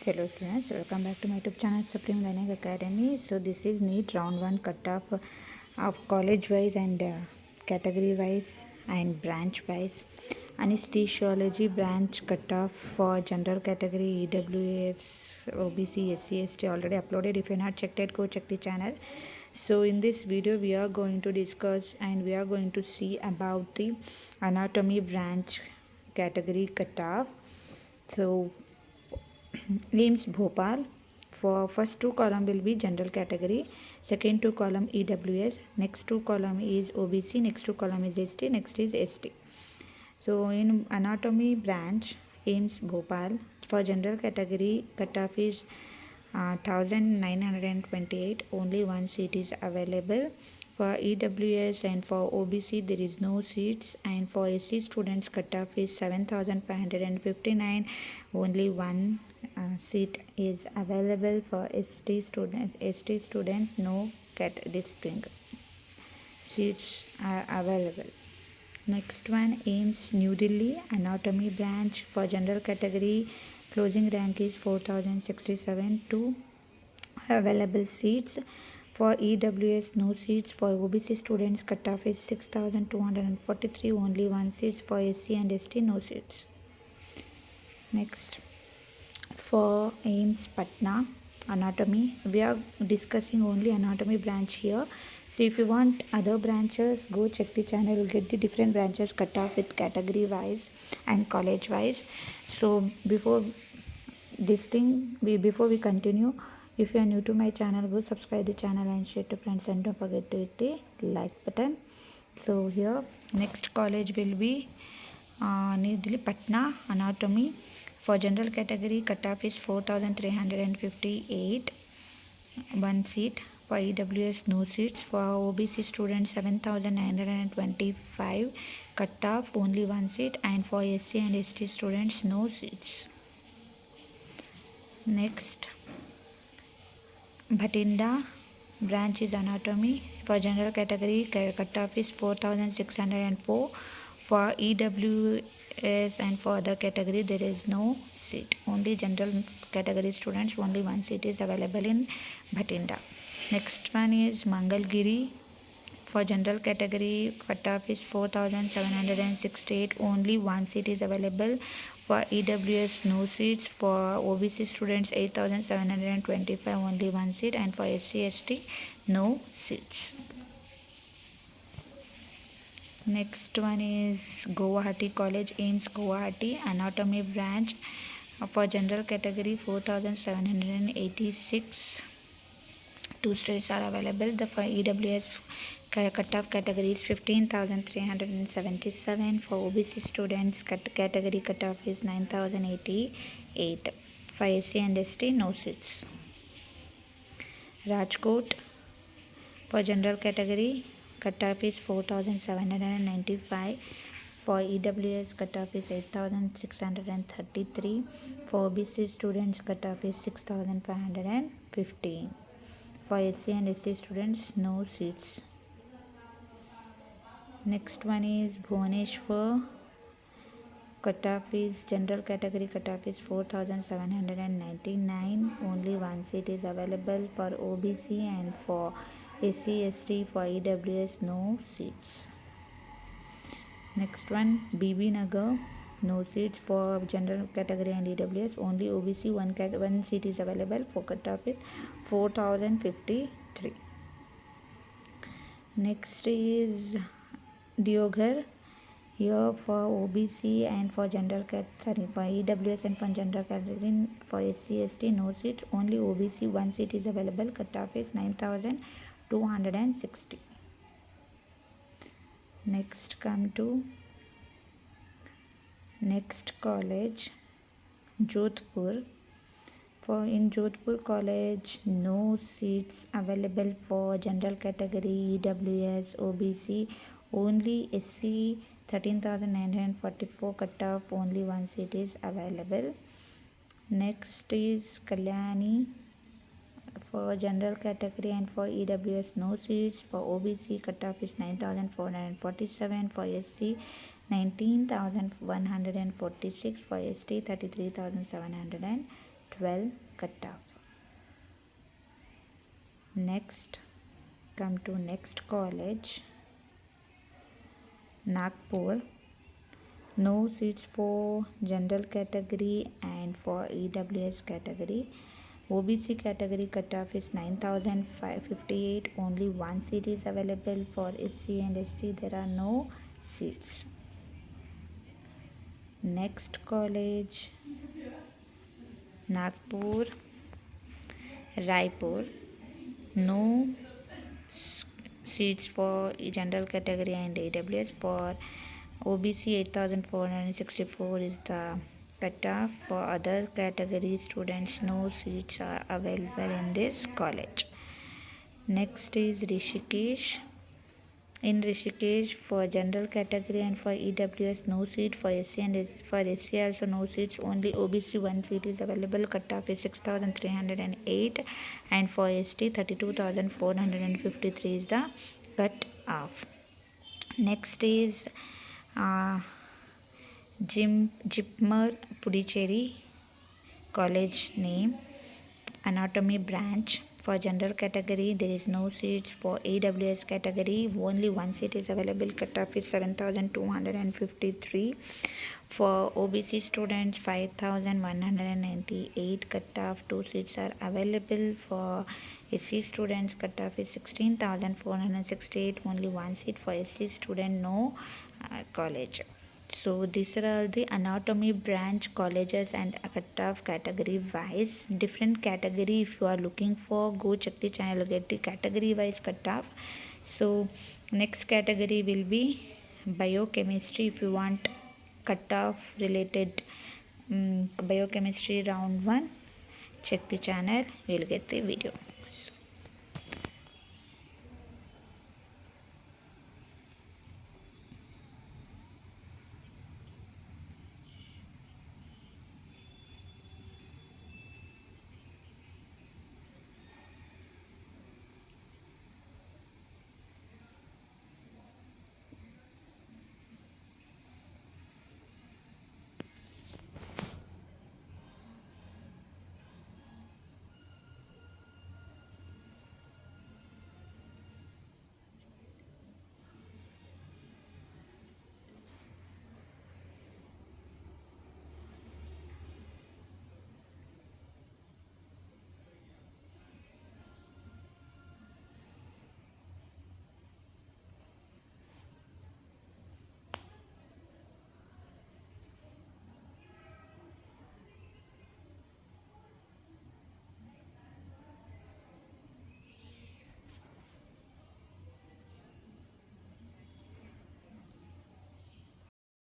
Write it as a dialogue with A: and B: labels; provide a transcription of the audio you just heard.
A: Hello students, welcome back to my YouTube channel Supreme Learning Academy. So this is Neet round 1 cutoff of college wise and category wise and branch wise. Anesthesiology branch cutoff for general category EWS, OBC, SC, ST already uploaded. If you not checked it, go check the channel. So in this video we are going to discuss and we are going to see about the anatomy branch category cutoff. So aims Bhopal. For first two column will be general category, second two column EWS, next two column is OBC, next two column is ST, next is ST. So in anatomy branch aims Bhopal, for general category cutoff is 1928, only one seat is available. For EWS and for OBC there is no seats, and for SC students cutoff is 7559, only one seat is available. For ST student no this thing seats are available. Next one aims New Delhi anatomy branch, for general category closing rank is 4067, two available seats. For EWS no seats. For OBC students cutoff is 6243, only one seats. For SC and ST no seats. Next, for aims Patna anatomy, we are discussing only anatomy branch here. So if you want other branches, go check the channel. You'll get the different branches cut off with category wise and college wise. So before we continue, if you are new to my channel, go subscribe the channel and share to friends, and don't forget to hit the like button. So here next college will be New Delhi Patna anatomy. For general category cutoff is 4358, one seat. For EWS no seats. For OBC students 7925, cutoff only one seat, and for SC and ST students no seats. Next, Bathinda branch is anatomy. For general category cutoff is 4604. For EWS and for other category there is no seat, only general category students, only one seat is available in Bathinda. Next one is Mangalagiri. For general category cutoff is 4768, only one seat is available. For EWS no seats. For OBC students 8725, only one seat, and for SC ST no seats. Next one is Guwahati College aims Guwahati anatomy branch. For general category 4786, two seats are available. The for EWS cutoff category is 15377. For OBC students category cutoff is 9088. For SC and ST no seats. Rajkot, for general category cutoff is 4795. For EWS cutoff is 8633. For OBC students cutoff is 6515. For SC and ST students no seats. Next one is Bhubaneswar. Cutoff is general category cutoff is 4799, only one seat is available. For OBC and for SC ST. For EWS no seats. Next one Bibinagar, no seats. For general category and EWS, only OBC one seat is available. For cutoff is 4053. Next is Deoghar. Here for OBC and for general for EWS and for general category, for SC ST no seats, only OBC one seat is available. Cutoff is 9260. Next come to next college Jodhpur. For in Jodhpur college no seats available. For general category EWS OBC, only SC 13944, cutoff only one seat is available. Next is Kalyani. For general category and for EWS no seats. For OBC cutoff is 9447. For SC 19146. For ST 33710. 12 cutoff. Next, come to next college, Nagpur. No seats for general category and for EWS category. OBC category cutoff is 9,558. Only one seat is available. For SC and ST there are no seats. Next college, Nagpur, Raipur. No seats for general category and AWS. For OBC 8,464 is the cutoff. For other category students, no seats are available in this college. Next is Rishikesh. In Rishikesh, for general category and for EWS, no seat. For SC and for SC also no seats. Only OBC one seat is available. Cutoff is 6,308, and for ST 32,453 is the cutoff. Next is JIPMER Puducherry college name. Anatomy branch. For general category there is no seats. For AWS category only one seat is available. Cutoff is 7,253. For OBC students 5,198. Cutoff 2 seats are available. For SC students cutoff is 16,468. Only one seat. For SC student no college. So these are all the anatomy branch colleges and cutoff category wise. Different category if you are looking for, go check the channel, get the category wise cutoff. So next category will be biochemistry. If you want cutoff related biochemistry round 1, check the channel, you will get the video.